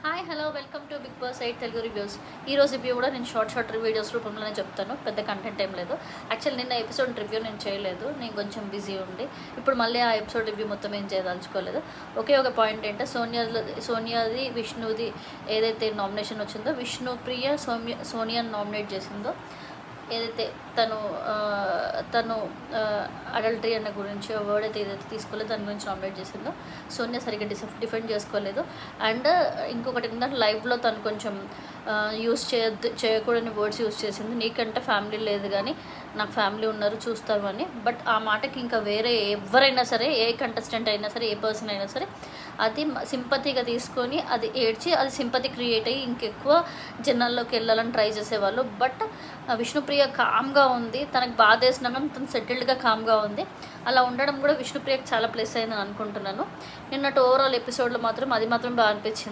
Hi hello welcome to Bigg Boss 8 Telugu reviews. ఈరోజు review కూడా నేను షార్ట్ వీడియోస్ రూపంలోనే చెప్తాను. పెద్ద కంటెంట్ ఏం లేదు. యాక్చువల్ నిన్న ఎపిసోడ్ రివ్యూ నేను చేయలేదు, నేను కొంచెం బిజీ ఉండి ఇప్పుడు మళ్ళీ ఆ ఎపిసోడ్ రివ్యూ మొత్తం ఏం చేయదలుచుకోలేదు. ఒకే ఒక పాయింట్ ఏంటంటే సోనియాది విష్ణుది ఏదైతే నామినేషన్ వచ్చిందో, విష్ణుప్రియ సోనియాని నామినేట్ చేసిందో, ఏదైతే తను అడల్టరీ అన్న గురించి వర్డ్ అయితే ఏదైతే తీసుకోలేదు దాని గురించి నామినేట్ చేసిందో సోనియా సరిగ్గా డిఫెండ్ చేసుకోలేదు. అండ్ ఇంకొకటి ఏంటంటే లైవ్లో తను కొంచెం చేయకూడని వర్డ్స్ యూజ్ చేసింది. నీకంటే ఫ్యామిలీ లేదు కానీ నాకు ఫ్యామిలీ ఉన్నారు చూస్తారు అని. బట్ ఆ మాటకి ఇంకా వేరే ఎవరైనా సరే, ఏ కంటెస్టెంట్ అయినా సరే, ఏ పర్సన్ అయినా సరే అది సింపతిగా తీసుకొని అది ఏడ్చి అది సింపతి క్రియేట్ అయ్యి ఇంకెక్కువ జనాల్లోకి వెళ్ళాలని ట్రై చేసేవాళ్ళు. బట్ విష్ణుప్రియ కామ్గా ఉంది, తనకు బాధ వేసినా కానీ తను సెటిల్డ్గా కామ్గా ఉంది. అలా ఉండడం కూడా విష్ణుప్రియకి చాలా ప్లస్ అయిందని అనుకుంటున్నాను. నిన్నటి ఓవరాల్ ఎపిసోడ్లో మాత్రం అది మాత్రం బాగా అనిపించింది.